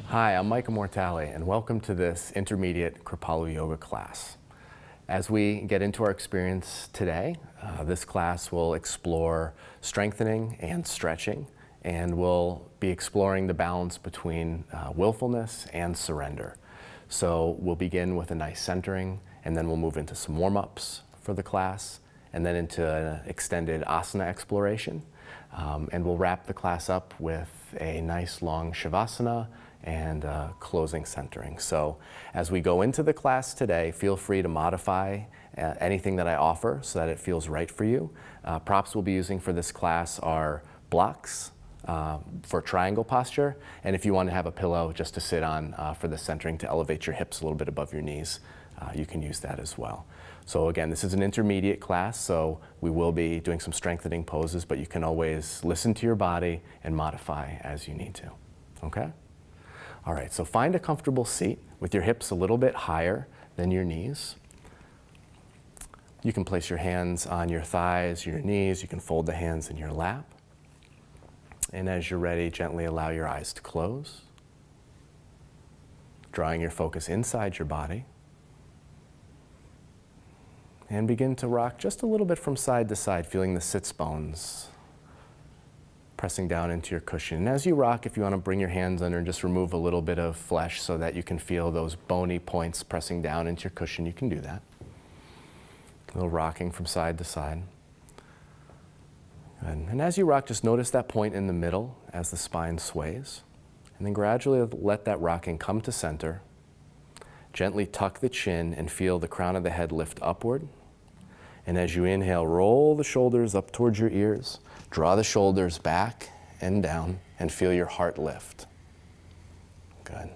Hi, I'm Micah Mortali, and welcome to this intermediate Kripalu Yoga class. As we get into our experience today, this class will explore strengthening and stretching, and we'll be exploring the balance between willfulness and surrender. So we'll begin with a nice centering, and then we'll move into some warm-ups for the class, and then into an extended asana exploration. And we'll wrap the class up with a nice long shavasana and closing centering. So as we go into the class today, feel free to modify anything that I offer so that it feels right for you. Props we'll be using for this class are blocks for triangle posture, and if you want to have a pillow just to sit on for the centering to elevate your hips a little bit above your knees, you can use that as well. So again, this is an intermediate class, so we will be doing some strengthening poses, but you can always listen to your body and modify as you need to, okay? All right, so find a comfortable seat with your hips a little bit higher than your knees. You can place your hands on your thighs, your knees. You can fold the hands in your lap. And as you're ready, gently allow your eyes to close, drawing your focus inside your body. And begin to rock just a little bit from side to side, feeling the sits bones pressing down into your cushion. And as you rock, if you want to bring your hands under and just remove a little bit of flesh so that you can feel those bony points pressing down into your cushion, you can do that. A little rocking from side to side. Good. And as you rock, just notice that point in the middle as the spine sways. And then gradually let that rocking come to center. Gently tuck the chin and feel the crown of the head lift upward. And as you inhale, roll the shoulders up towards your ears. Draw the shoulders back and down and feel your heart lift. Good.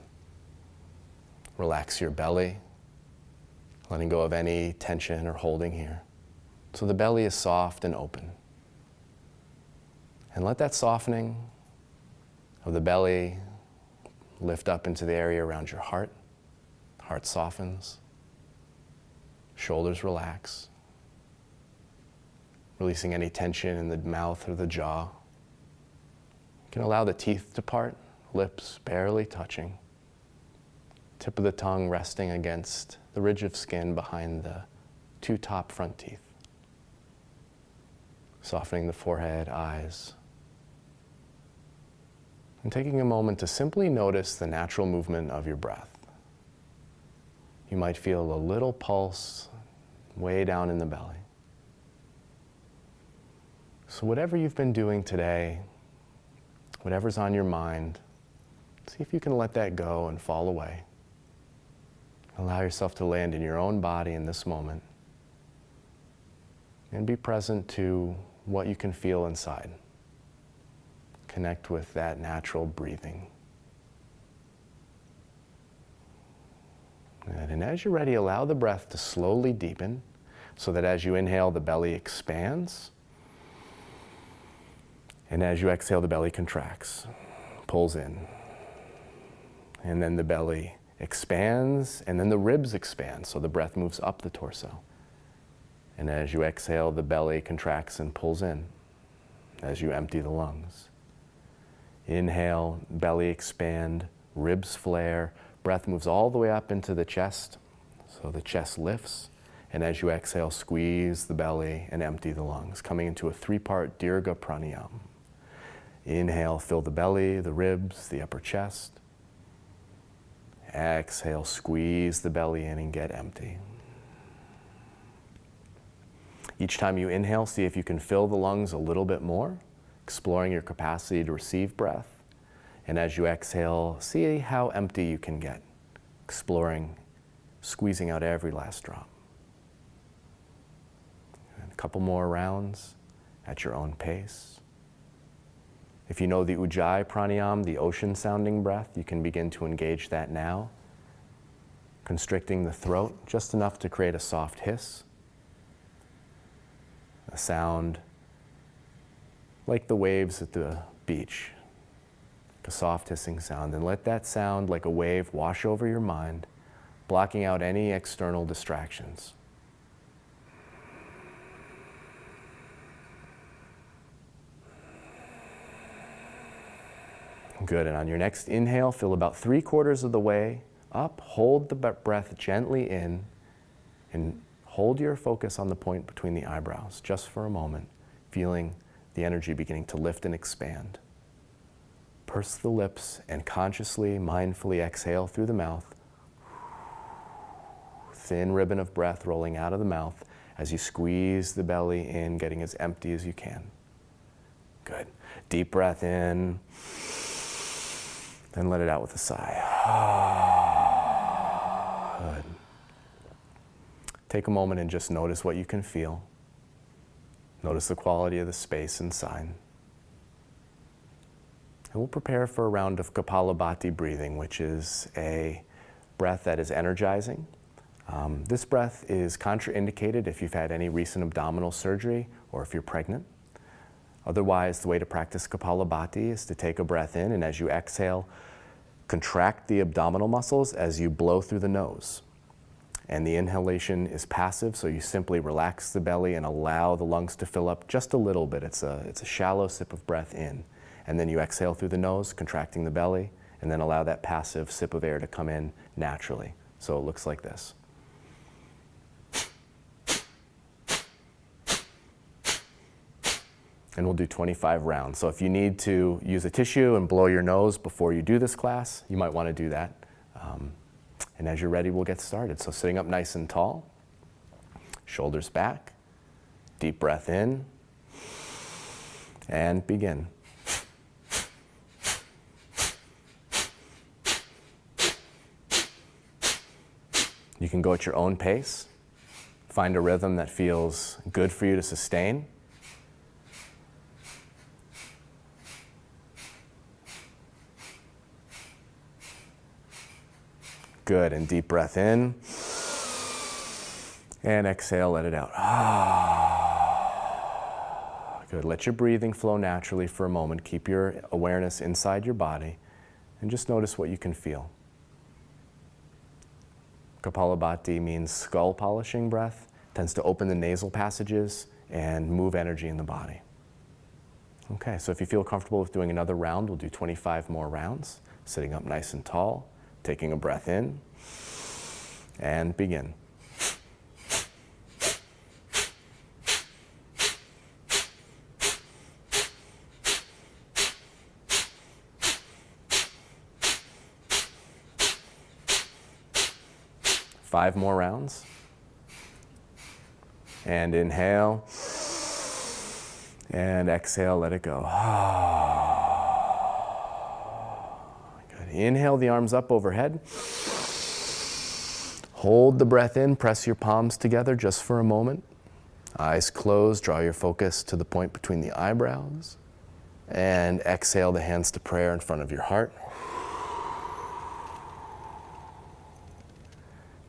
Relax your belly, letting go of any tension or holding here. So the belly is soft and open. And let that softening of the belly lift up into the area around your heart. Heart softens. Shoulders relax. Releasing any tension in the mouth or the jaw. You can allow the teeth to part, lips barely touching. Tip of the tongue resting against the ridge of skin behind the two top front teeth. Softening the forehead, eyes. And taking a moment to simply notice the natural movement of your breath. You might feel a little pulse way down in the belly. So whatever you've been doing today, whatever's on your mind, see if you can let that go and fall away. Allow yourself to land in your own body in this moment. And be present to what you can feel inside. Connect with that natural breathing. Good. And as you're ready, allow the breath to slowly deepen so that as you inhale, the belly expands. And as you exhale, the belly contracts, pulls in. And then the belly expands, and then the ribs expand, so the breath moves up the torso. And as you exhale, the belly contracts and pulls in as you empty the lungs. Inhale, belly expand, ribs flare, breath moves all the way up into the chest, so the chest lifts. And as you exhale, squeeze the belly and empty the lungs, coming into a three-part Dirga pranayama. Inhale, fill the belly, the ribs, the upper chest. Exhale, squeeze the belly in and get empty. Each time you inhale, see if you can fill the lungs a little bit more, exploring your capacity to receive breath. And as you exhale, see how empty you can get, exploring, squeezing out every last drop. And a couple more rounds at your own pace. If you know the Ujjayi pranayama, the ocean-sounding breath, you can begin to engage that now, constricting the throat just enough to create a soft hiss, a sound like the waves at the beach, a soft hissing sound. And let that sound like a wave wash over your mind, blocking out any external distractions. Good, and on your next inhale, feel about 3/4 of the way up. Hold the breath gently in and hold your focus on the point between the eyebrows just for a moment, feeling the energy beginning to lift and expand. Purse the lips and consciously, mindfully exhale through the mouth. Thin ribbon of breath rolling out of the mouth as you squeeze the belly in, getting as empty as you can. Good. Deep breath in, then let it out with a sigh. Good. Take a moment and just notice what you can feel. Notice the quality of the space inside. And we'll prepare for a round of Kapalabhati breathing, which is a breath that is energizing. This breath is contraindicated if you've had any recent abdominal surgery or if you're pregnant. Otherwise, the way to practice Kapalabhati is to take a breath in, and as you exhale, contract the abdominal muscles as you blow through the nose. And the inhalation is passive, so you simply relax the belly and allow the lungs to fill up just a little bit. It's a shallow sip of breath in. And then you exhale through the nose, contracting the belly, and then allow that passive sip of air to come in naturally. So it looks like this. And we'll do 25 rounds. So if you need to use a tissue and blow your nose before you do this class, you might want to do that. And as you're ready, we'll get started. So sitting up nice and tall, shoulders back, deep breath in, and begin. You can go at your own pace. Find a rhythm that feels good for you to sustain. Good, and deep breath in, and exhale, let it out. Good, let your breathing flow naturally for a moment. Keep your awareness inside your body, and just notice what you can feel. Kapalabhati means skull polishing breath, tends to open the nasal passages and move energy in the body. Okay, so if you feel comfortable with doing another round, we'll do 25 more rounds, sitting up nice and tall. Taking a breath in, and begin. Five more rounds. And inhale, and exhale, let it go. Inhale the arms up overhead. Hold the breath in, press your palms together just for a moment. Eyes closed, draw your focus to the point between the eyebrows. And exhale the hands to prayer in front of your heart.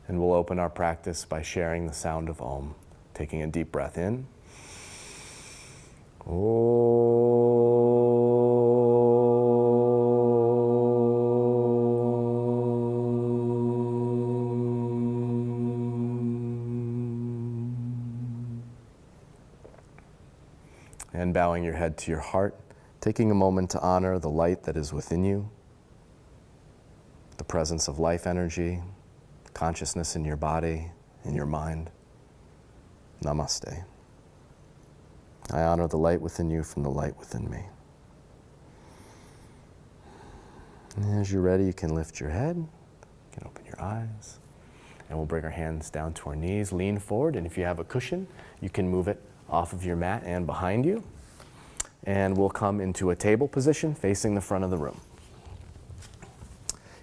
And we'll open our practice by sharing the sound of Om. Taking a deep breath in. And bowing your head to your heart, taking a moment to honor the light that is within you, the presence of life energy, consciousness in your body, in your mind. Namaste. I honor the light within you from the light within me. And as you're ready, you can lift your head, you can open your eyes, and we'll bring our hands down to our knees, lean forward, and if you have a cushion, you can move it off of your mat and behind you. And we'll come into a table position facing the front of the room.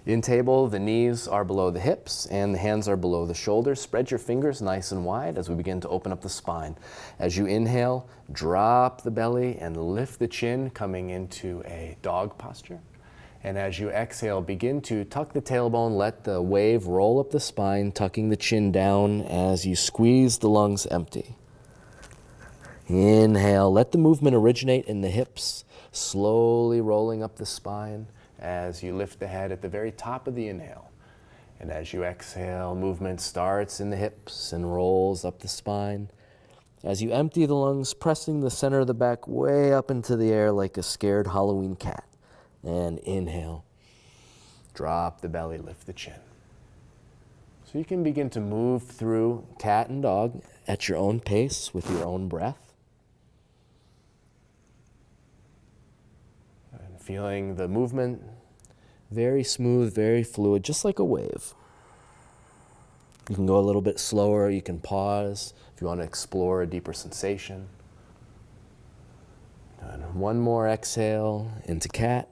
In table, the knees are below the hips and the hands are below the shoulders. Spread your fingers nice and wide as we begin to open up the spine. As you inhale, drop the belly and lift the chin, coming into a dog posture. And as you exhale, begin to tuck the tailbone, let the wave roll up the spine, tucking the chin down as you squeeze the lungs empty. Inhale, let the movement originate in the hips, slowly rolling up the spine as you lift the head at the very top of the inhale. And as you exhale, movement starts in the hips and rolls up the spine. As you empty the lungs, pressing the center of the back way up into the air like a scared Halloween cat. And inhale. Drop the belly, lift the chin. So you can begin to move through cat and dog at your own pace with your own breath. And feeling the movement very smooth, very fluid, just like a wave. You can go a little bit slower, you can pause if you want to explore a deeper sensation. And one more exhale into cat.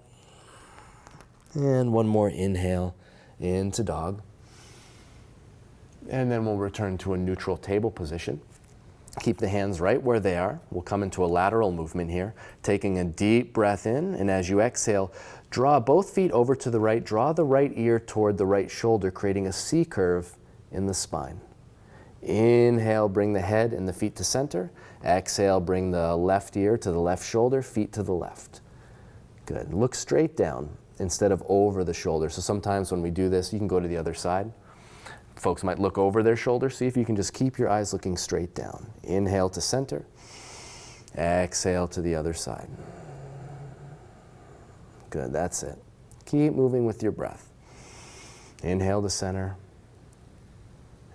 And one more inhale into dog. And then we'll return to a neutral table position. Keep the hands right where they are. We'll come into a lateral movement here, taking a deep breath in, and as you exhale, draw both feet over to the right, draw the right ear toward the right shoulder, creating a C curve in the spine. Inhale, bring the head and the feet to center. Exhale, bring the left ear to the left shoulder, feet to the left. Good. Look straight down instead of over the shoulder. So sometimes when we do this, you can go to the other side. Folks might look over their shoulder. See if you can just keep your eyes looking straight down. Inhale to center. Exhale to the other side. Good, that's it. Keep moving with your breath. Inhale to center.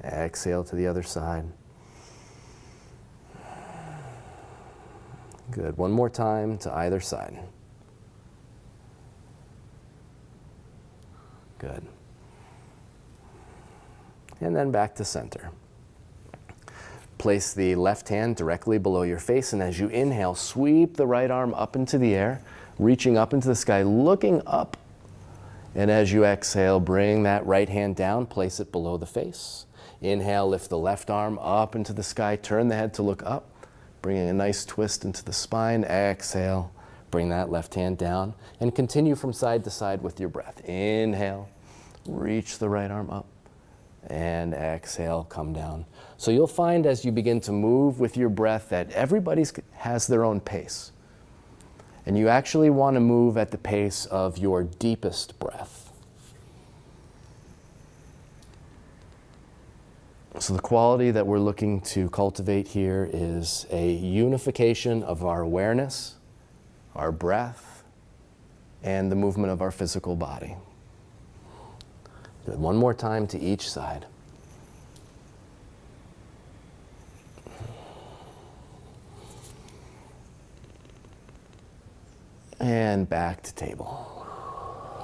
Exhale to the other side. Good, one more time to either side. Good. And then back to center. Place the left hand directly below your face, and as you inhale, sweep the right arm up into the air, reaching up into the sky, looking up. And as you exhale, bring that right hand down, place it below the face. Inhale, lift the left arm up into the sky, turn the head to look up, bringing a nice twist into the spine. Exhale, bring that left hand down, and continue from side to side with your breath. Inhale, reach the right arm up. And exhale, come down. So you'll find as you begin to move with your breath that everybody has their own pace. And you actually want to move at the pace of your deepest breath. So the quality that we're looking to cultivate here is a unification of our awareness, our breath, and the movement of our physical body. Good. One more time to each side. And back to table.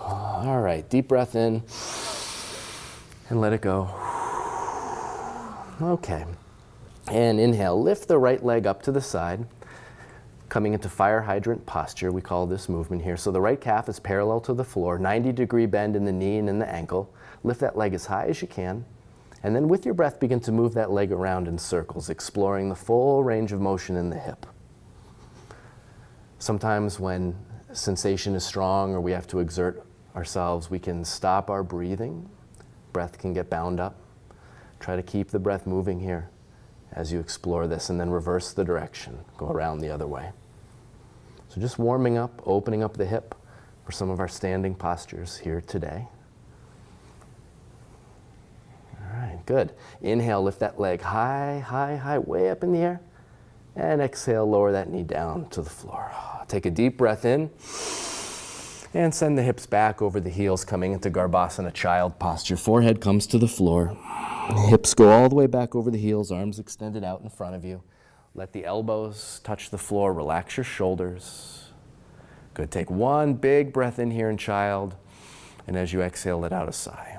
All right, deep breath in and let it go. Okay. And inhale, lift the right leg up to the side, coming into fire hydrant posture. We call this movement here. So the right calf is parallel to the floor, 90-degree bend in the knee and in the ankle. Lift that leg as high as you can, and then with your breath, begin to move that leg around in circles, exploring the full range of motion in the hip. Sometimes when sensation is strong or we have to exert ourselves, we can stop our breathing. Breath can get bound up. Try to keep the breath moving here as you explore this, and then reverse the direction. Go around the other way. So just warming up, opening up the hip for some of our standing postures here today. All right, good. Inhale, lift that leg high, high, high, way up in the air. And exhale, lower that knee down to the floor. Take a deep breath in and send the hips back over the heels, coming into Garbhasana, child posture. Forehead comes to the floor. Hips go all the way back over the heels, arms extended out in front of you. Let the elbows touch the floor, relax your shoulders. Good, take one big breath in here in child, and as you exhale, let out a sigh.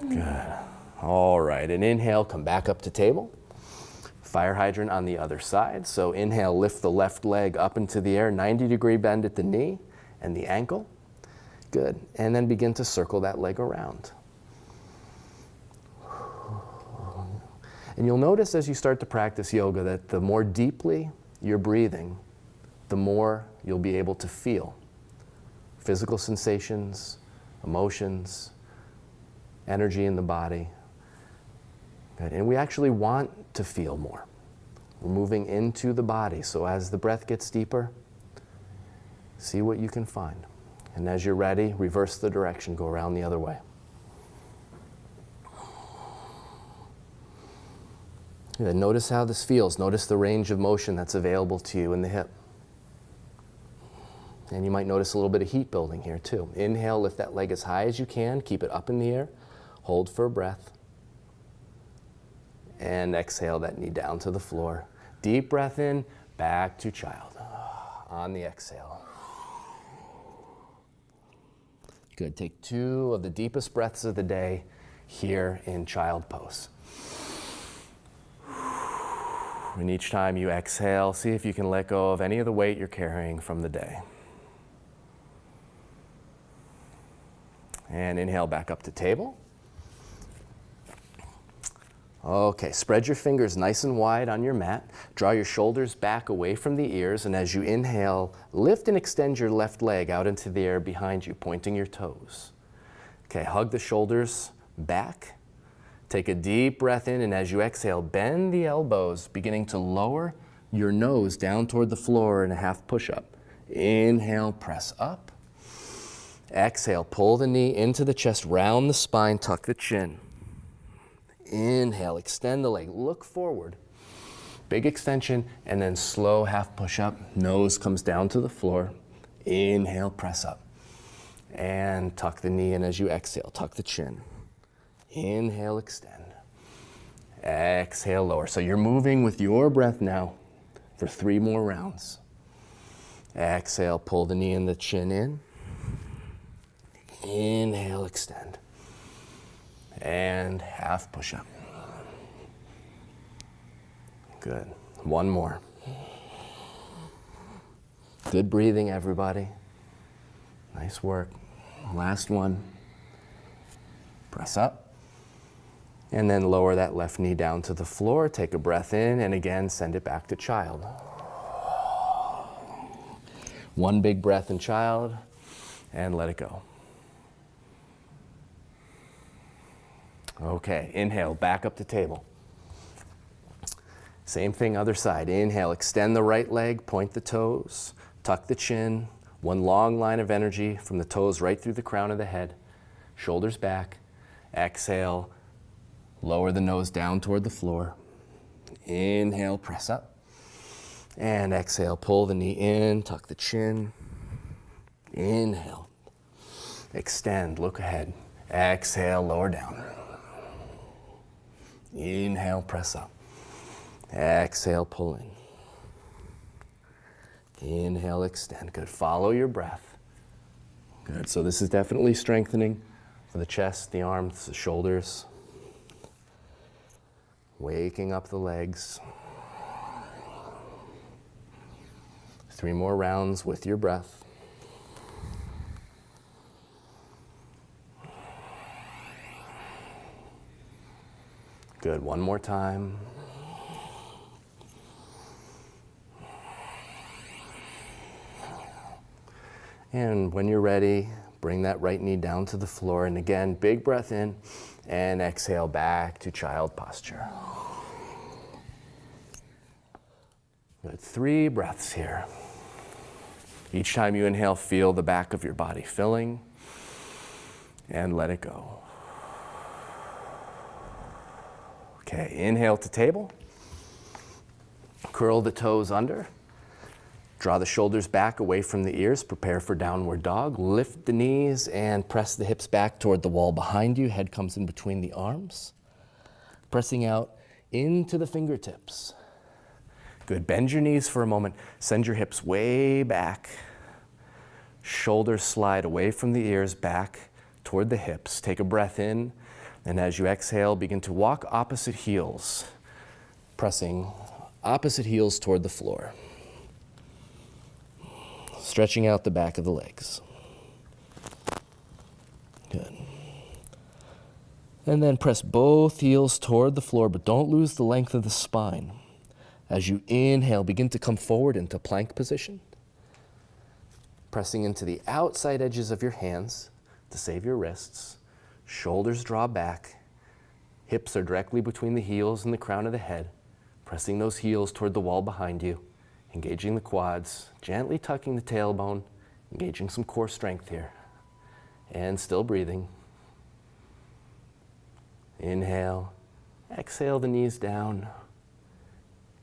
Good. All right, and inhale, come back up to table. Fire hydrant on the other side. So inhale, lift the left leg up into the air, 90-degree bend at the knee and the ankle. Good, and then begin to circle that leg around. And you'll notice as you start to practice yoga that the more deeply you're breathing, the more you'll be able to feel physical sensations, emotions, energy in the body. Good. And we actually want to feel more. We're moving into the body. So as the breath gets deeper, see what you can find. And as you're ready, reverse the direction, go around the other way. Good. Notice how this feels. Notice the range of motion that's available to you in the hip. And you might notice a little bit of heat building here too. Inhale, lift that leg as high as you can. Keep it up in the air. Hold for a breath. And exhale that knee down to the floor. Deep breath in, back to child. On the exhale. Good. Take 2 of the deepest breaths of the day here in child pose. And each time you exhale, see if you can let go of any of the weight you're carrying from the day. And inhale back up to table. Okay, spread your fingers nice and wide on your mat. Draw your shoulders back away from the ears, and as you inhale, lift and extend your left leg out into the air behind you, pointing your toes. Okay, hug the shoulders back. Take a deep breath in, and as you exhale, bend the elbows, beginning to lower your nose down toward the floor in a half push-up. Inhale, press up. Exhale, pull the knee into the chest, round the spine, tuck the chin. Inhale, extend the leg, look forward. Big extension, and then slow half push-up. Nose comes down to the floor. Inhale, press up. And tuck the knee in as you exhale, tuck the chin. Inhale, extend. Exhale, lower. So you're moving with your breath now for 3 more rounds. Exhale, pull the knee and the chin in. Inhale, extend. And half push-up. Good. 1 more. Good breathing, everybody. Nice work. Last one. Press up. And then lower that left knee down to the floor. Take a breath in, and again, send it back to child. 1 big breath in child, and let it go. Okay, inhale, back up to table. Same thing, other side. Inhale, extend the right leg, point the toes, tuck the chin. 1 long line of energy from the toes right through the crown of the head. Shoulders back. Exhale, lower the nose down toward the floor. Inhale, press up. And exhale, pull the knee in, tuck the chin. Inhale, extend, look ahead. Exhale, lower down. Inhale, press up. Exhale, pull in. Inhale, extend. Good. Follow your breath. Good. So this is definitely strengthening for the chest, the arms, the shoulders. Waking up the legs. 3 more rounds with your breath. Good. 1 more time. And when you're ready, bring that right knee down to the floor. And again, big breath in and exhale back to child posture. Good. 3 breaths here. Each time you inhale, feel the back of your body filling and let it go. Okay, inhale to table. Curl the toes under. Draw the shoulders back away from the ears. Prepare for downward dog. Lift the knees and press the hips back toward the wall behind you. Head comes in between the arms. Pressing out into the fingertips. Good. Bend your knees for a moment. Send your hips way back. Shoulders slide away from the ears, back toward the hips. Take a breath in. And as you exhale, begin to walk opposite heels, pressing opposite heels toward the floor. Stretching out the back of the legs. Good. And then press both heels toward the floor, but don't lose the length of the spine. As you inhale, begin to come forward into plank position. Pressing into the outside edges of your hands to save your wrists. Shoulders draw back. Hips are directly between the heels and the crown of the head. Pressing those heels toward the wall behind you. Engaging the quads. Gently tucking the tailbone. Engaging some core strength here. And still breathing. Inhale. Exhale the knees down.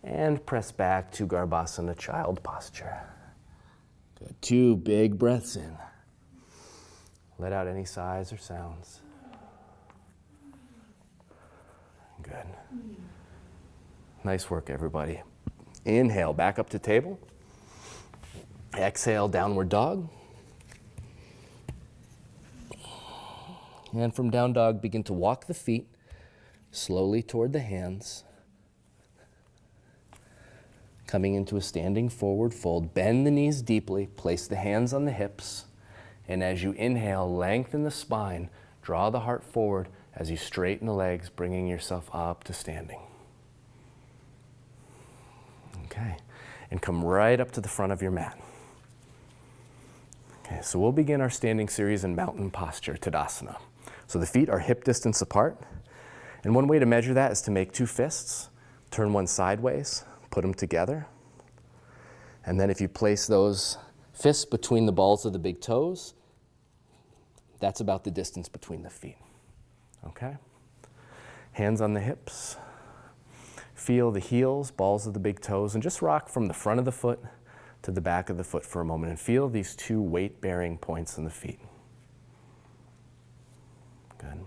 And press back to Garbhasana, child posture. Good. 2 big breaths in. Let out any sighs or sounds. Good. Nice work, everybody. Inhale, back up to table. Exhale, downward dog. And from down dog, begin to walk the feet slowly toward the hands. Coming into a standing forward fold. Bend the knees deeply. Place the hands on the hips. And as you inhale, lengthen the spine. Draw the heart forward as you straighten the legs, bringing yourself up to standing. Okay. And come right up to the front of your mat. Okay, so we'll begin our standing series in mountain posture, Tadasana. So the feet are hip distance apart. And one way to measure that is to make 2 fists. Turn one sideways. Put them together. And then if you place those fists between the balls of the big toes, that's about the distance between the feet. Okay? Hands on the hips. Feel the heels, balls of the big toes, and just rock from the front of the foot to the back of the foot for a moment and feel these 2 weight-bearing points in the feet. Good.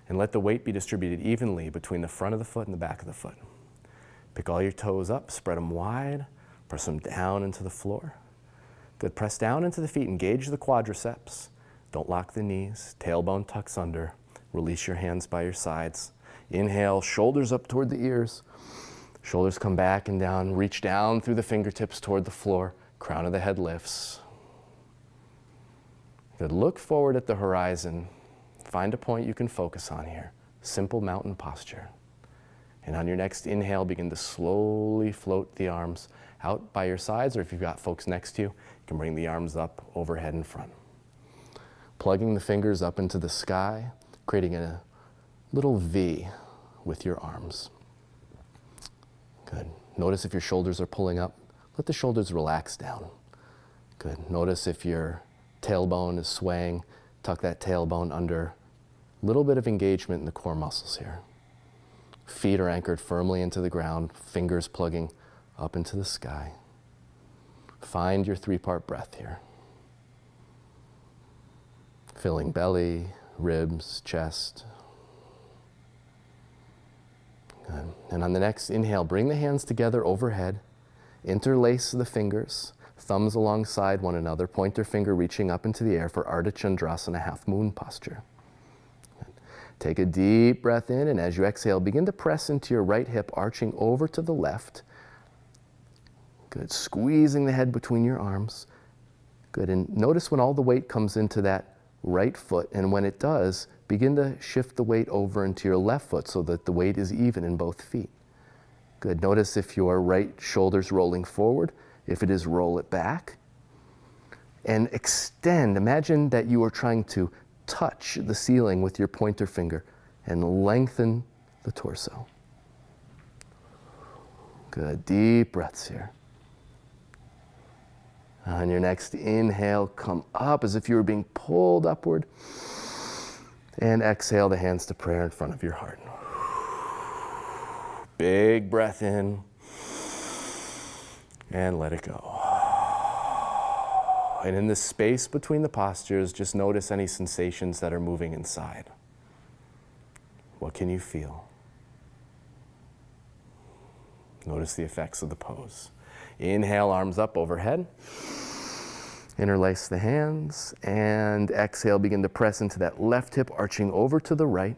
And let the weight be distributed evenly between the front of the foot and the back of the foot. Pick all your toes up, spread them wide, press them down into the floor. Good, press down into the feet, engage the quadriceps. Don't lock the knees, tailbone tucks under. Release your hands by your sides. Inhale, shoulders up toward the ears. Shoulders come back and down, reach down through the fingertips toward the floor. Crown of the head lifts. Good, look forward at the horizon. Find a point you can focus on here. Simple mountain posture. And on your next inhale, begin to slowly float the arms out by your sides, or if you've got folks next to you, you can bring the arms up overhead and front. Plugging the fingers up into the sky, creating a little V with your arms. Good. Notice if your shoulders are pulling up. Let the shoulders relax down. Good. Notice if your tailbone is swaying. Tuck that tailbone under. A little bit of engagement in the core muscles here. Feet are anchored firmly into the ground, fingers plugging up into the sky. Find your 3-part breath here. Filling belly, ribs, chest. Good. And on the next inhale, bring the hands together overhead. Interlace the fingers, thumbs alongside one another, pointer finger reaching up into the air for Ardha Chandrasana, half moon posture. Take a deep breath in, and as you exhale, begin to press into your right hip, arching over to the left. Good. Squeezing the head between your arms. Good. And notice when all the weight comes into that right foot, and when it does, begin to shift the weight over into your left foot so that the weight is even in both feet. Good. Notice if your right shoulder's rolling forward. If it is, roll it back. And extend. Imagine that you are trying to touch the ceiling with your pointer finger and lengthen the torso. Good. Deep breaths here. On your next inhale, come up as if you were being pulled upward. And exhale the hands to prayer in front of your heart. Big breath in. And let it go. And in the space between the postures, just notice any sensations that are moving inside. What can you feel? Notice the effects of the pose. Inhale, arms up overhead. Interlace the hands. And exhale, begin to press into that left hip, arching over to the right.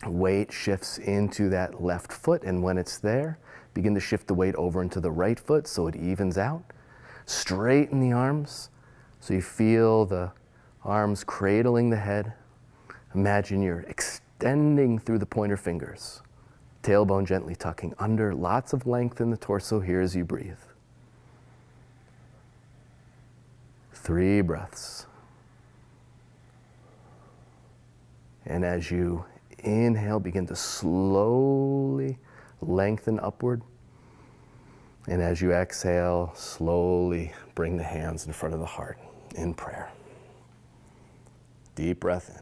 Weight shifts into that left foot, and when it's there, begin to shift the weight over into the right foot so it evens out. Straighten the arms so you feel the arms cradling the head. Imagine you're extending through the pointer fingers. Tailbone gently tucking under. Lots of length in the torso here as you breathe. 3 breaths. And as you inhale, begin to slowly lengthen upward. And as you exhale, slowly bring the hands in front of the heart in prayer. Deep breath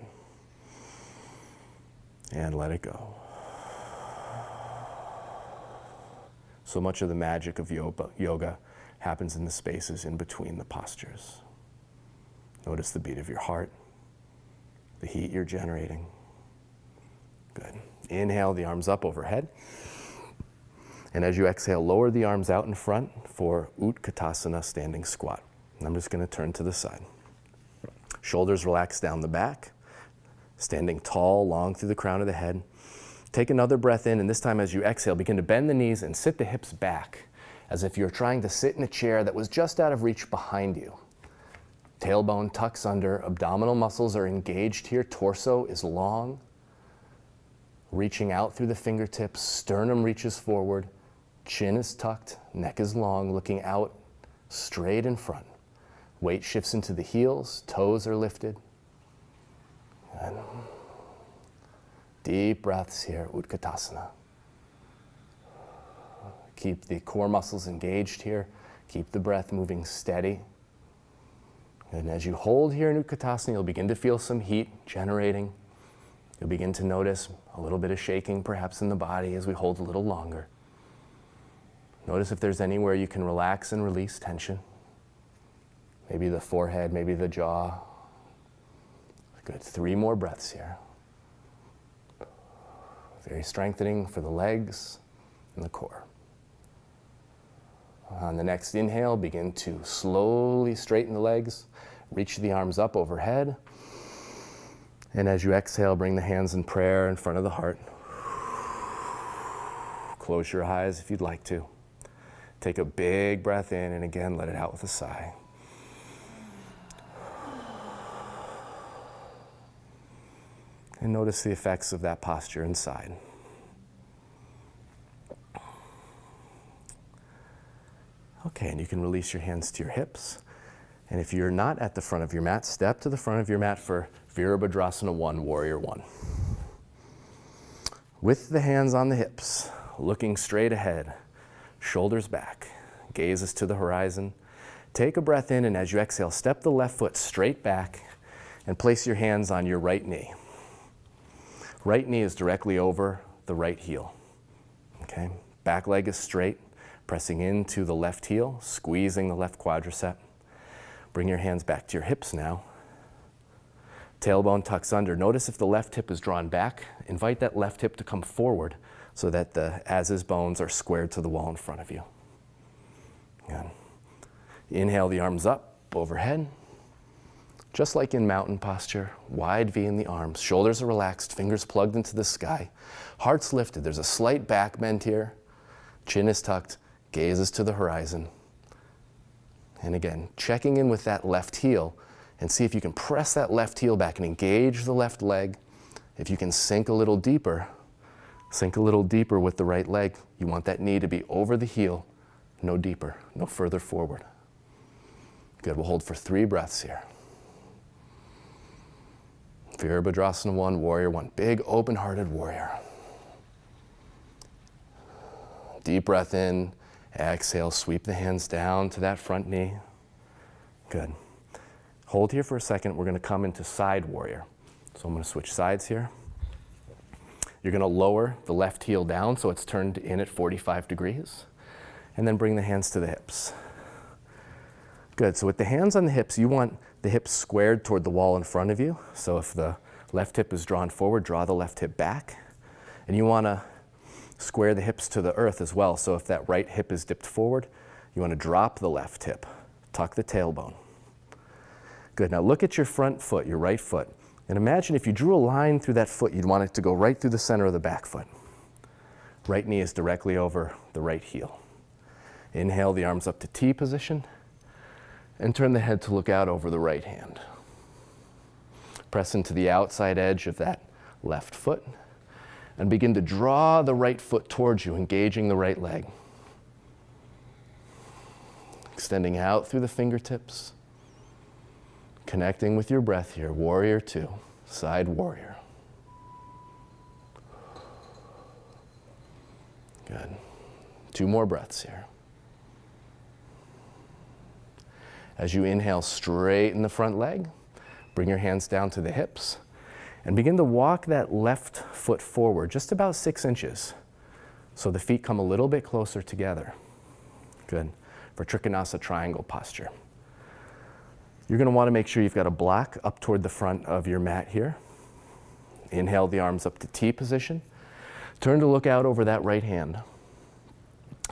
in. And let it go. So much of the magic of yoga happens in the spaces in between the postures. Notice the beat of your heart, the heat you're generating. Good. Inhale the arms up overhead. And as you exhale, lower the arms out in front for Utkatasana, standing squat. And I'm just going to turn to the side. Shoulders relax down the back, standing tall, long through the crown of the head. Take another breath in, and this time as you exhale, begin to bend the knees and sit the hips back as if you're trying to sit in a chair that was just out of reach behind you. Tailbone tucks under, abdominal muscles are engaged here, torso is long. Reaching out through the fingertips, sternum reaches forward, chin is tucked, neck is long, looking out straight in front. Weight shifts into the heels, toes are lifted. And deep breaths here, Utkatasana. Keep the core muscles engaged here. Keep the breath moving steady. And as you hold here in Utkatasana, you'll begin to feel some heat generating. You'll begin to notice a little bit of shaking perhaps in the body as we hold a little longer. Notice if there's anywhere you can relax and release tension. Maybe the forehead, maybe the jaw. Good, 3 more breaths here. Very strengthening for the legs and the core. On the next inhale, begin to slowly straighten the legs, reach the arms up overhead. And as you exhale, bring the hands in prayer in front of the heart. Close your eyes if you'd like to. Take a big breath in, and again, let it out with a sigh. And notice the effects of that posture inside. Okay, and you can release your hands to your hips. And if you're not at the front of your mat, step to the front of your mat for Virabhadrasana 1, Warrior 1. With the hands on the hips, looking straight ahead, shoulders back, gazes to the horizon. Take a breath in, and as you exhale, step the left foot straight back and place your hands on your right knee. Right knee is directly over the right heel. Okay, back leg is straight, pressing into the left heel, squeezing the left quadricep. Bring your hands back to your hips now. Tailbone tucks under. Notice if the left hip is drawn back. Invite that left hip to come forward so that the as-is bones are squared to the wall in front of you. Good. Inhale the arms up overhead. Just like in mountain posture, wide V in the arms, shoulders are relaxed, fingers plugged into the sky, heart's lifted. There's a slight back bend here, chin is tucked, gazes to the horizon. And again, checking in with that left heel and see if you can press that left heel back and engage the left leg. If you can sink a little deeper with the right leg. You want that knee to be over the heel, no deeper, no further forward. Good, we'll hold for 3 breaths here. Virabhadrasana 1, Warrior 1. Big, open-hearted warrior. Deep breath in. Exhale, sweep the hands down to that front knee. Good. Hold here for a second. We're going to come into side warrior. So I'm going to switch sides here. You're going to lower the left heel down so it's turned in at 45 degrees. And then bring the hands to the hips. Good. So with the hands on the hips, you want the hips squared toward the wall in front of you. So if the left hip is drawn forward, draw the left hip back. And you want to square the hips to the earth as well. So if that right hip is dipped forward, you want to drop the left hip. Tuck the tailbone. Good. Now look at your front foot, your right foot. And imagine if you drew a line through that foot, you'd want it to go right through the center of the back foot. Right knee is directly over the right heel. Inhale the arms up to T position. And turn the head to look out over the right hand. Press into the outside edge of that left foot and begin to draw the right foot towards you, engaging the right leg. Extending out through the fingertips, connecting with your breath here. Warrior 2, side warrior. Good. 2 more breaths here. As you inhale, straighten the front leg, bring your hands down to the hips, and begin to walk that left foot forward just about 6 inches. So the feet come a little bit closer together. Good. for Trikonasana triangle posture. You're going to want to make sure you've got a block up toward the front of your mat here. Inhale the arms up to T position. Turn to look out over that right hand.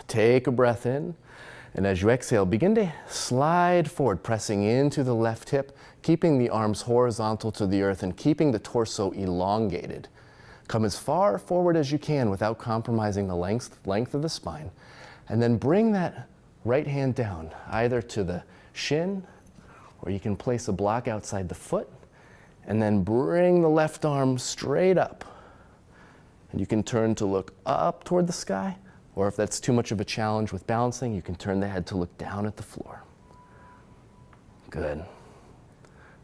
Take a breath in, and as you exhale, begin to slide forward, pressing into the left hip, keeping the arms horizontal to the earth and keeping the torso elongated. Come as far forward as you can without compromising the length of the spine. And then bring that right hand down, either to the shin, or you can place a block outside the foot, and then bring the left arm straight up. And you can turn to look up toward the sky, or if that's too much of a challenge with balancing, you can turn the head to look down at the floor. Good.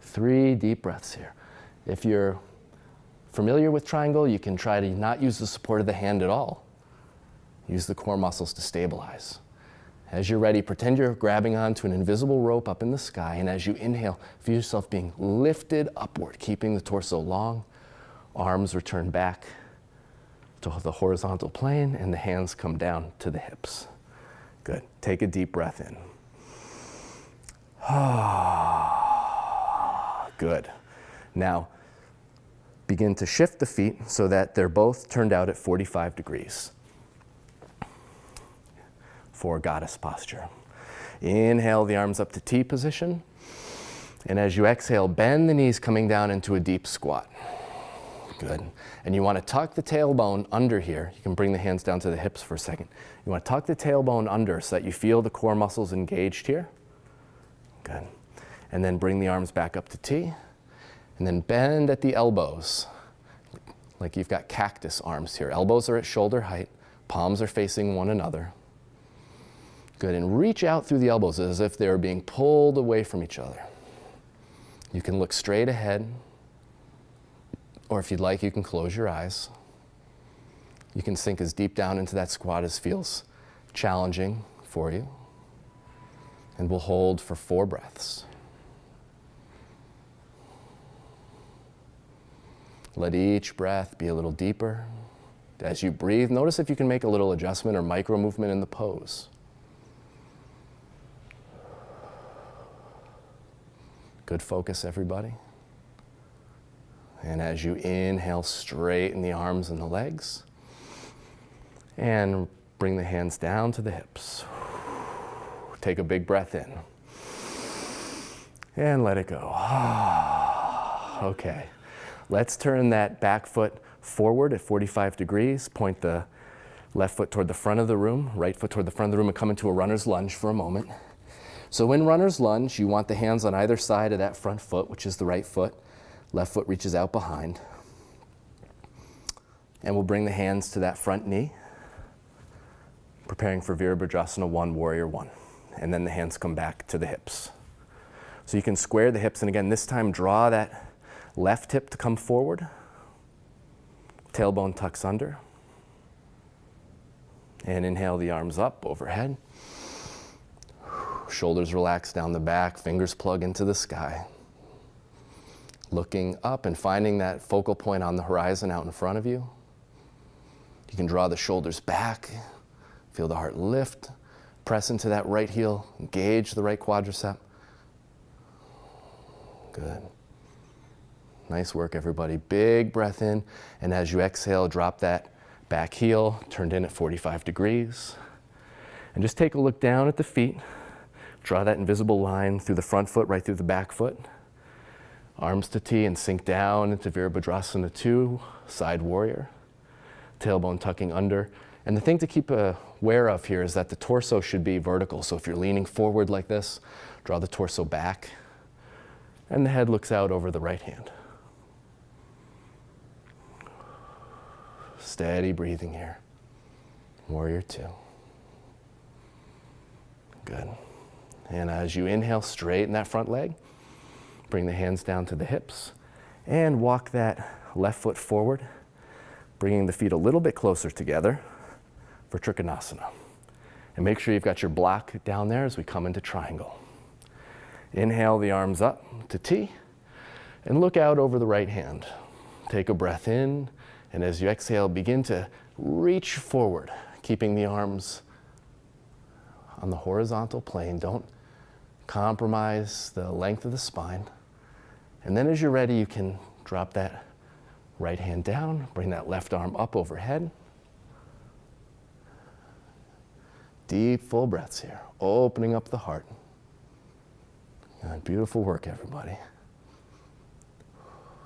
3 deep breaths here. If you're familiar with triangle, you can try to not use the support of the hand at all. Use the core muscles to stabilize. As you're ready, pretend you're grabbing onto an invisible rope up in the sky, and as you inhale, feel yourself being lifted upward, keeping the torso long. Arms return back to the horizontal plane, and the hands come down to the hips. Good. Take a deep breath in. Good. Now, begin to shift the feet so that they're both turned out at 45 degrees for goddess posture. Inhale the arms up to T position. And as you exhale, bend the knees coming down into a deep squat. Good. And you want to tuck the tailbone under here. You can bring the hands down to the hips for a second. You want to tuck the tailbone under so that you feel the core muscles engaged here. Good. And then bring the arms back up to T. And then bend at the elbows, like you've got cactus arms here. Elbows are at shoulder height. Palms are facing one another. Good. And reach out through the elbows as if they're being pulled away from each other. You can look straight ahead, or if you'd like, you can close your eyes. You can sink as deep down into that squat as feels challenging for you. And we'll hold for 4 breaths. Let each breath be a little deeper. As you breathe, notice if you can make a little adjustment or micro movement in the pose. Good focus, everybody. And as you inhale, straighten the arms and the legs. And bring the hands down to the hips. Take a big breath in. And let it go. Okay. Let's turn that back foot forward at 45 degrees. Point the left foot toward the front of the room, right foot toward the front of the room, and come into a runner's lunge for a moment. So in runner's lunge, you want the hands on either side of that front foot, which is the right foot. Left foot reaches out behind. And we'll bring the hands to that front knee, preparing for Virabhadrasana 1, Warrior 1. And then the hands come back to the hips. So you can square the hips, and again, this time draw that left hip to come forward. Tailbone tucks under. And inhale the arms up overhead. Shoulders relax down the back, fingers plug into the sky. Looking up and finding that focal point on the horizon out in front of you. You can draw the shoulders back, feel the heart lift, press into that right heel, engage the right quadricep. Good. Nice work, everybody. Big breath in, and as you exhale, drop that back heel, turned in at 45 degrees. And just take a look down at the feet. Draw that invisible line through the front foot, right through the back foot. Arms to T and sink down into Virabhadrasana 2, side warrior. Tailbone tucking under. And the thing to keep aware of here is that the torso should be vertical. So if you're leaning forward like this, draw the torso back. And the head looks out over the right hand. Steady breathing here. Warrior 2. Good. And as you inhale, straighten that front leg. Bring the hands down to the hips. And walk that left foot forward, bringing the feet a little bit closer together for Trikonasana. And make sure you've got your block down there as we come into triangle. Inhale the arms up to T. And look out over the right hand. Take a breath in. And as you exhale, begin to reach forward, keeping the arms on the horizontal plane. Don't compromise the length of the spine. And then as you're ready, you can drop that right hand down, bring that left arm up overhead. Deep, full breaths here, opening up the heart. Good, beautiful work, everybody.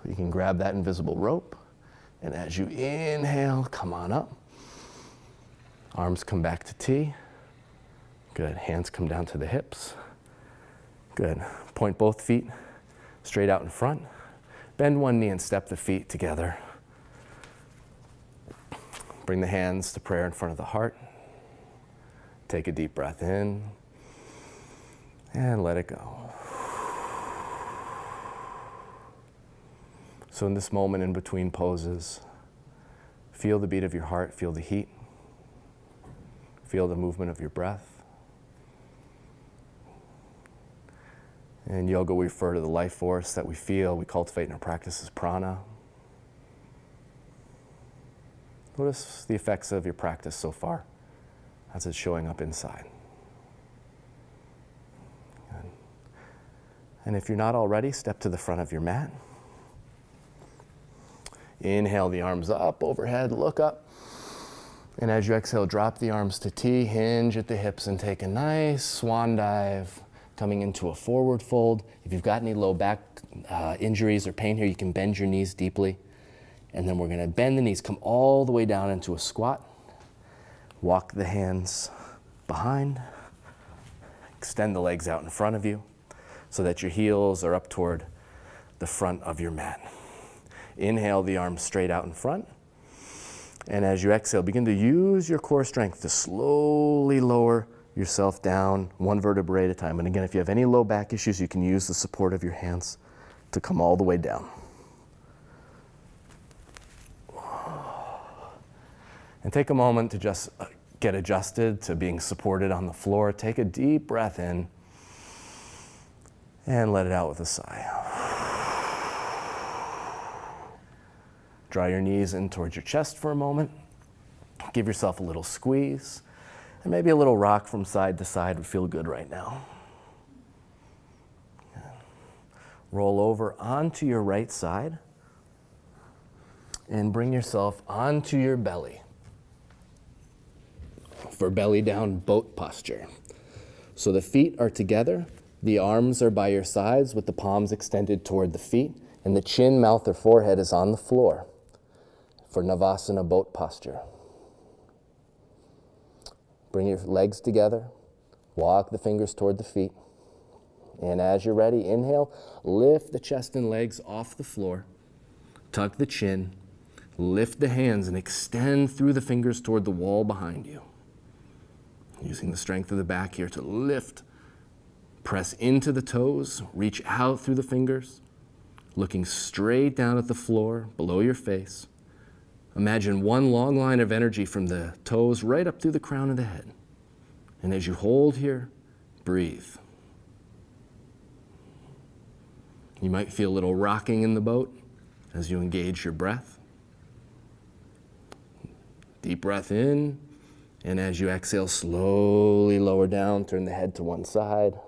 You can grab that invisible rope, and as you inhale, come on up. Arms come back to T. Good, hands come down to the hips. Good, point both feet straight out in front. Bend one knee and step the feet together. Bring the hands to prayer in front of the heart. Take a deep breath in and let it go. So in this moment in between poses, feel the beat of your heart, feel the heat, feel the movement of your breath. In yoga, we refer to the life force that we feel, we cultivate in our practice as prana. Notice the effects of your practice so far as it's showing up inside. Good. And if you're not already, step to the front of your mat. Inhale the arms up overhead, look up. And as you exhale, drop the arms to T, hinge at the hips and take a nice swan dive, coming into a forward fold. If you've got any low back injuries or pain here, you can bend your knees deeply. And then we're gonna bend the knees, come all the way down into a squat. Walk the hands behind. Extend the legs out in front of you so that your heels are up toward the front of your mat. Inhale the arms straight out in front. And as you exhale, begin to use your core strength to slowly lower yourself down one vertebrae at a time. And again, if you have any low back issues, you can use the support of your hands to come all the way down. And take a moment to just get adjusted to being supported on the floor. Take a deep breath in and let it out with a sigh. Draw your knees in towards your chest for a moment. Give yourself a little squeeze. And maybe a little rock from side to side would feel good right now. Roll over onto your right side and bring yourself onto your belly for belly down boat posture. So the feet are together, the arms are by your sides with the palms extended toward the feet, and the chin, mouth, or forehead is on the floor for Navasana boat posture. Bring your legs together, walk the fingers toward the feet, and as you're ready, inhale, lift the chest and legs off the floor, tuck the chin, lift the hands and extend through the fingers toward the wall behind you. Using the strength of the back here to lift, press into the toes, reach out through the fingers, looking straight down at the floor below your face. Imagine one long line of energy from the toes right up through the crown of the head. And as you hold here, breathe. You might feel a little rocking in the boat as you engage your breath. Deep breath in, and as you exhale, slowly lower down, turn the head to one side.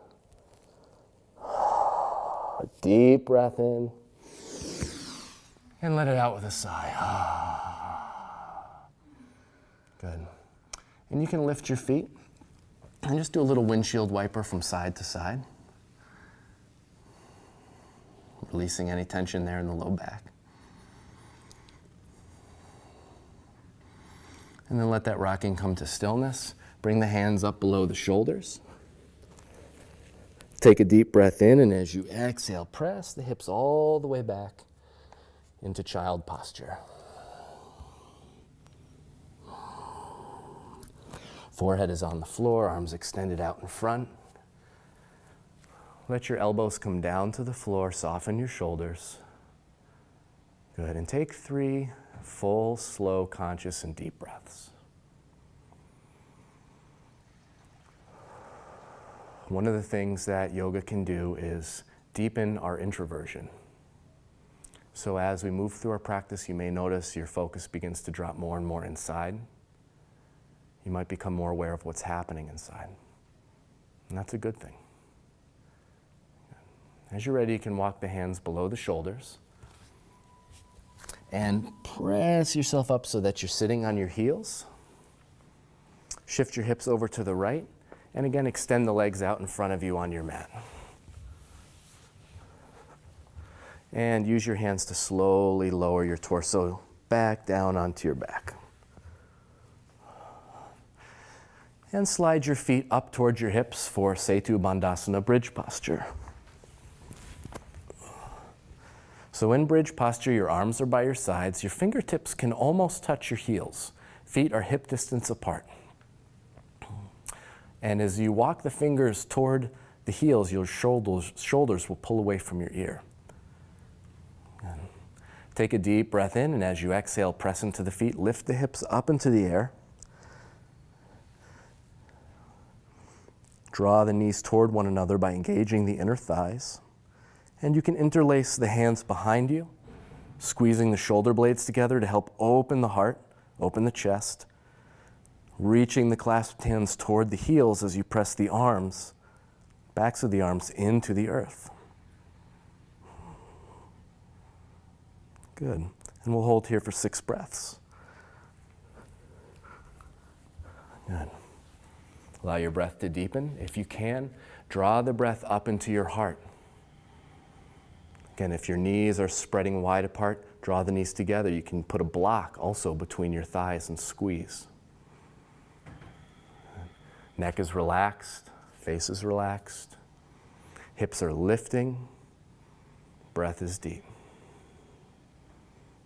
Deep breath in, and let it out with a sigh. Good. And you can lift your feet and just do a little windshield wiper from side to side, releasing any tension there in the low back. And then let that rocking come to stillness. Bring the hands up below the shoulders. Take a deep breath in, and as you exhale, press the hips all the way back into child posture. Forehead is on the floor, arms extended out in front. Let your elbows come down to the floor, soften your shoulders. Good, and take 3 full, slow, conscious, and deep breaths. One of the things that yoga can do is deepen our introversion. So as we move through our practice, you may notice your focus begins to drop more and more inside. You might become more aware of what's happening inside. and that's a good thing. As you're ready, you can walk the hands below the shoulders and press yourself up so that you're sitting on your heels. Shift your hips over to the right, and again, extend the legs out in front of you on your mat. And use your hands to slowly lower your torso back down onto your back. And slide your feet up towards your hips for Setu Bandhasana bridge posture. So in bridge posture, your arms are by your sides. Your fingertips can almost touch your heels. Feet are hip distance apart. And as you walk the fingers toward the heels, your shoulders will pull away from your ear. And take a deep breath in, and as you exhale, press into the feet, lift the hips up into the air. Draw the knees toward one another by engaging the inner thighs. And you can interlace the hands behind you, squeezing the shoulder blades together to help open the heart, open the chest, reaching the clasped hands toward the heels as you press the arms, backs of the arms into the earth. Good. And we'll hold here for 6 breaths. Good. Allow your breath to deepen. If you can, draw the breath up into your heart. Again, if your knees are spreading wide apart, draw the knees together. You can put a block also between your thighs and squeeze. Neck is relaxed, face is relaxed, hips are lifting, breath is deep.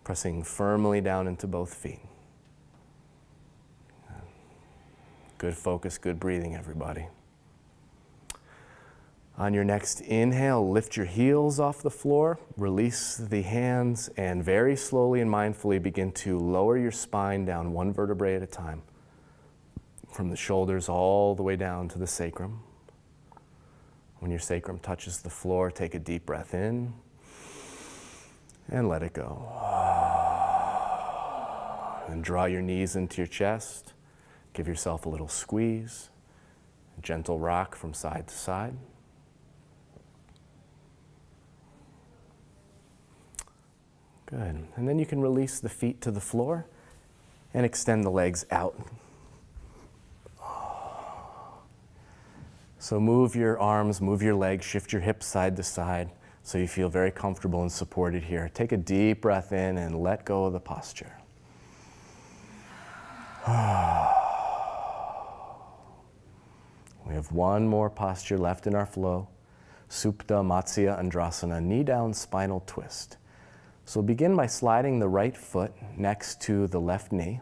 Pressing firmly down into both feet. Good focus, good breathing, everybody. On your next inhale, lift your heels off the floor, release the hands, and very slowly and mindfully begin to lower your spine down 1 vertebrae at a time, from the shoulders all the way down to the sacrum. When your sacrum touches the floor, take a deep breath in and let it go. And draw your knees into your chest. Give yourself a little squeeze, a gentle rock from side to side. Good. And then you can release the feet to the floor and extend the legs out. So move your arms, move your legs, shift your hips side to side so you feel very comfortable and supported here. Take a deep breath in and let go of the posture. We have one more posture left in our flow. Supta Matsya Andrasana, knee down spinal twist. So begin by sliding the right foot next to the left knee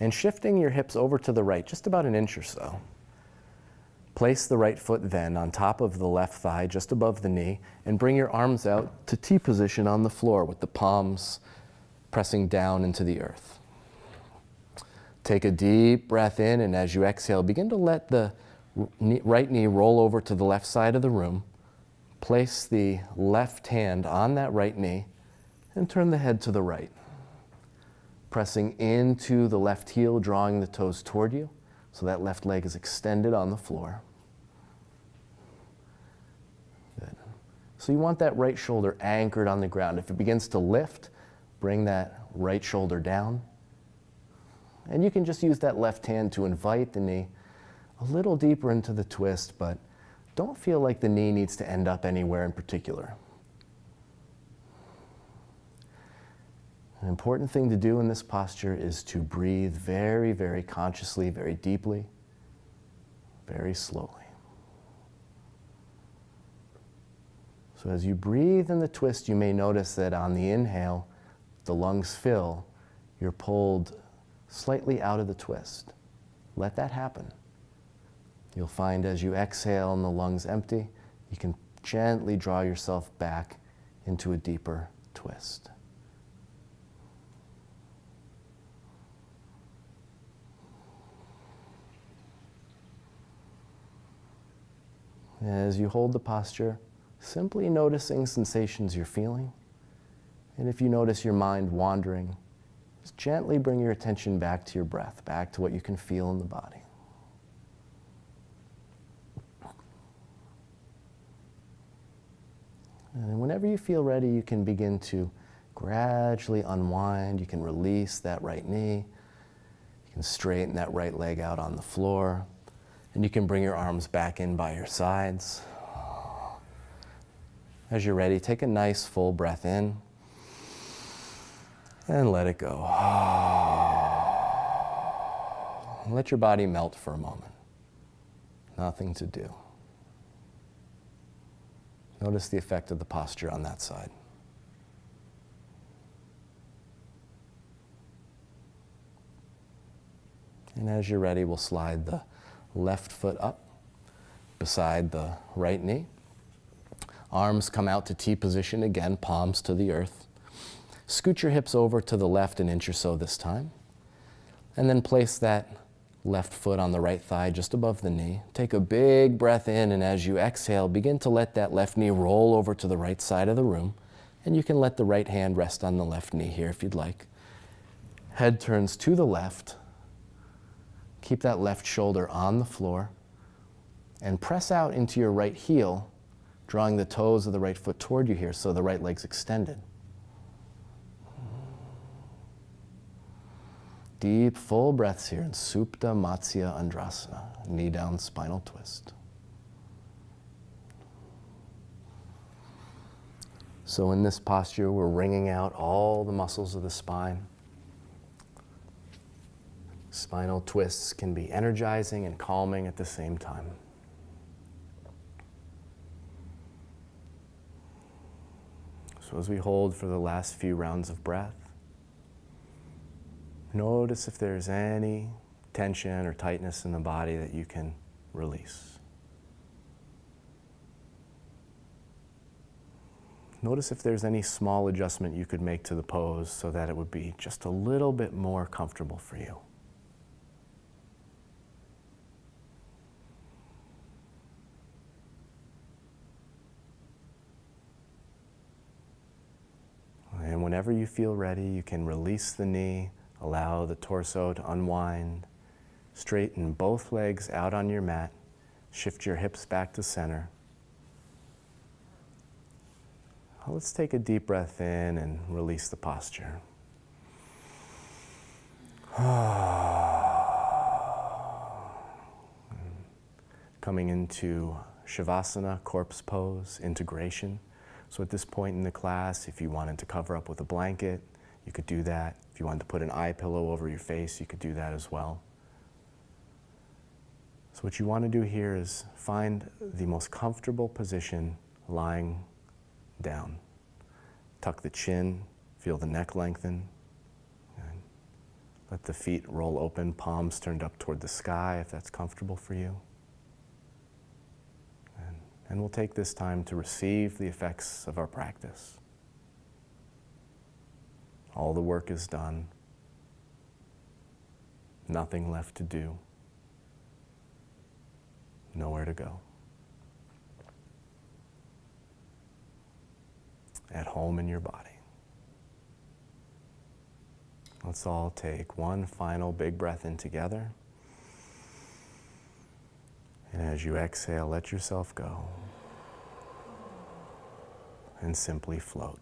and shifting your hips over to the right, just about an inch or so. Place the right foot then on top of the left thigh, just above the knee, and bring your arms out to T position on the floor with the palms pressing down into the earth. Take a deep breath in, and as you exhale, begin to let the right knee roll over to the left side of the room. Place the left hand on that right knee and turn the head to the right. Pressing into the left heel, drawing the toes toward you, so that left leg is extended on the floor. Good. So you want that right shoulder anchored on the ground. If it begins to lift, bring that right shoulder down. And you can just use that left hand to invite the knee a little deeper into the twist, but don't feel like the knee needs to end up anywhere in particular. An important thing to do in this posture is to breathe very, very consciously, very deeply, very slowly. So as you breathe in the twist, you may notice that on the inhale, the lungs fill, you're pulled slightly out of the twist. Let that happen. You'll find as you exhale and the lungs empty, you can gently draw yourself back into a deeper twist. As you hold the posture, simply noticing sensations you're feeling. And if you notice your mind wandering, just gently bring your attention back to your breath, back to what you can feel in the body. And whenever you feel ready, you can begin to gradually unwind. You can release that right knee. You can straighten that right leg out on the floor. And you can bring your arms back in by your sides. As you're ready, take a nice full breath in and let it go. Let your body melt for a moment. Nothing to do. Notice the effect of the posture on that side. And as you're ready, we'll slide the left foot up beside the right knee. Arms come out to T position again, palms to the earth. Scoot your hips over to the left an inch or so this time. And then place that left foot on the right thigh just above the knee. Take a big breath in, and as you exhale, begin to let that left knee roll over to the right side of the room. And you can let the right hand rest on the left knee here if you'd like. Head turns to the left. Keep that left shoulder on the floor. And press out into your right heel, drawing the toes of the right foot toward you here so the right leg's extended. Deep, full breaths here in Supta Matsya Andrasana, knee down spinal twist. So in this posture, we're wringing out all the muscles of the spine. Spinal twists can be energizing and calming at the same time. So as we hold for the last few rounds of breath, notice if there's any tension or tightness in the body that you can release. Notice if there's any small adjustment you could make to the pose so that it would be just a little bit more comfortable for you. And whenever you feel ready, you can release the knee, allow the torso to unwind, straighten both legs out on your mat, shift your hips back to center. Let's take a deep breath in and release the posture. Coming into Shavasana, corpse pose, integration. So at this point in the class, if you wanted to cover up with a blanket, you could do that. If you wanted to put an eye pillow over your face, you could do that as well. So what you want to do here is find the most comfortable position lying down. Tuck the chin, feel the neck lengthen. And let the feet roll open, palms turned up toward the sky if that's comfortable for you. And we'll take this time to receive the effects of our practice. All the work is done. Nothing left to do. Nowhere to go. At home in your body. Let's all take one final big breath in together. And as you exhale, let yourself go. And simply float.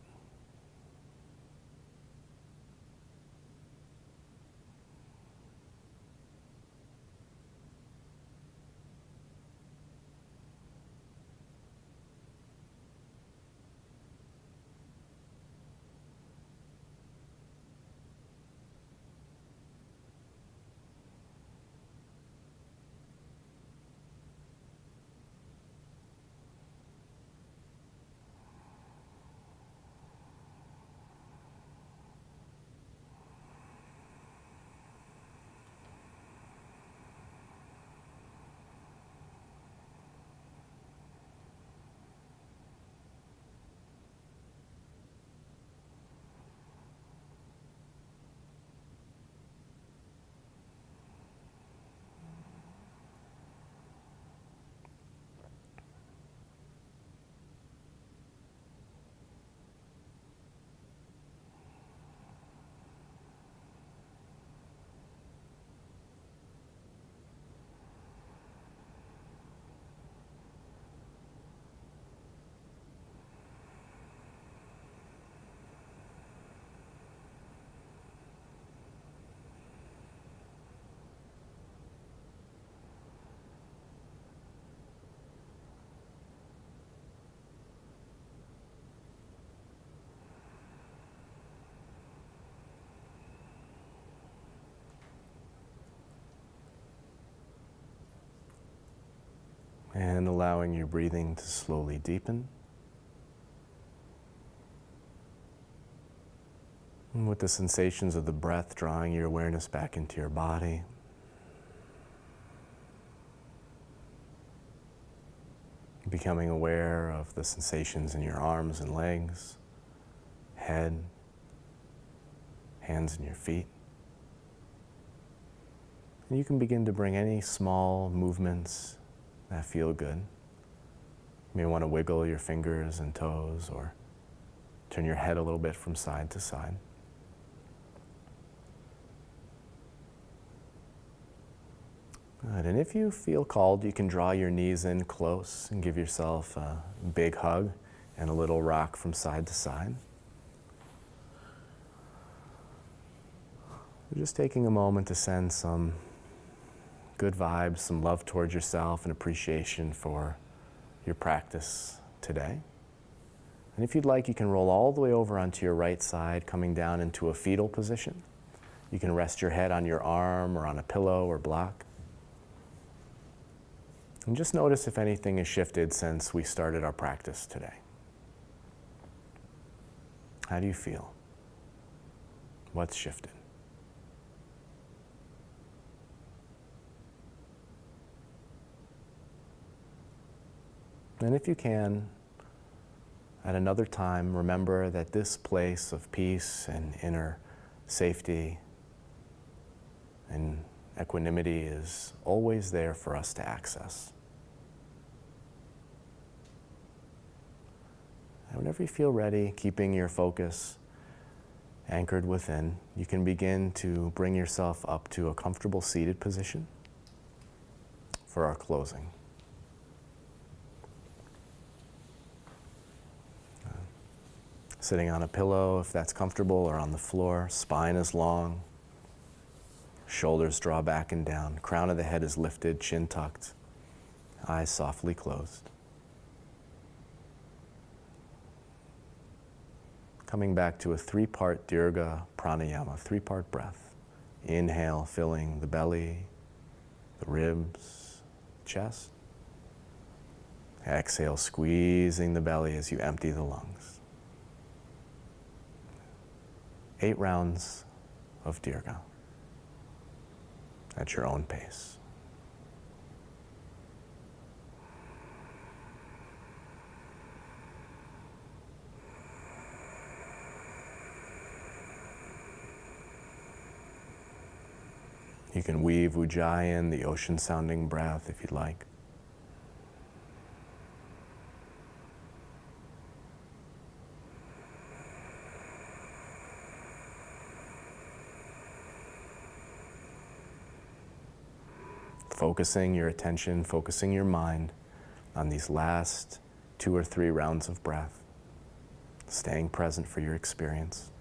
And allowing your breathing to slowly deepen. And with the sensations of the breath drawing your awareness back into your body. Becoming aware of the sensations in your arms and legs, head, hands and your feet. And you can begin to bring any small movements that feel good. You may want to wiggle your fingers and toes or turn your head a little bit from side to side. Good. And if you feel called, you can draw your knees in close and give yourself a big hug and a little rock from side to side. We're just taking a moment to send some good vibes, some love towards yourself and appreciation for your practice today. And if you'd like, you can roll all the way over onto your right side, coming down into a fetal position. You can rest your head on your arm or on a pillow or block. And just notice if anything has shifted since we started our practice today. How do you feel? What's shifted? And if you can, at another time, remember that this place of peace and inner safety and equanimity is always there for us to access. And whenever you feel ready, keeping your focus anchored within, you can begin to bring yourself up to a comfortable seated position for our closing. Sitting on a pillow, if that's comfortable, or on the floor. Spine is long. Shoulders draw back and down. Crown of the head is lifted, chin tucked. Eyes softly closed. Coming back to a 3-part Dirga pranayama, 3-part breath. Inhale, filling the belly, the ribs, chest. Exhale, squeezing the belly as you empty the lungs. 8 rounds of Dirga at your own pace. You can weave Ujjayin, the ocean-sounding breath, if you'd like. Focusing your attention, focusing your mind on these last 2 or 3 rounds of breath, staying present for your experience.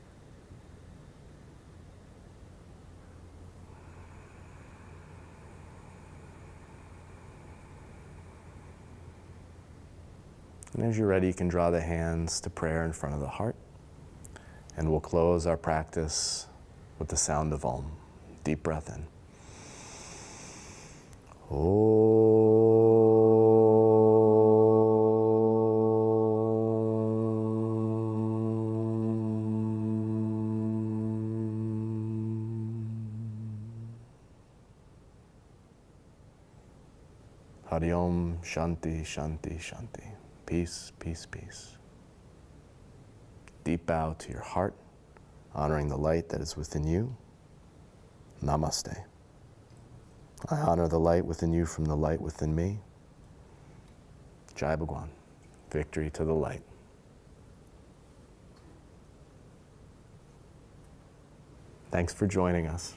And as you're ready, you can draw the hands to prayer in front of the heart. And we'll close our practice with the sound of Om. Deep breath in. Hari Om, Shanti, Shanti, Shanti. Peace, peace, peace. Deep bow to your heart, honoring the light that is within you. Namaste. I honor the light within you from the light within me. Jai Bhagwan. Victory to the light. Thanks for joining us.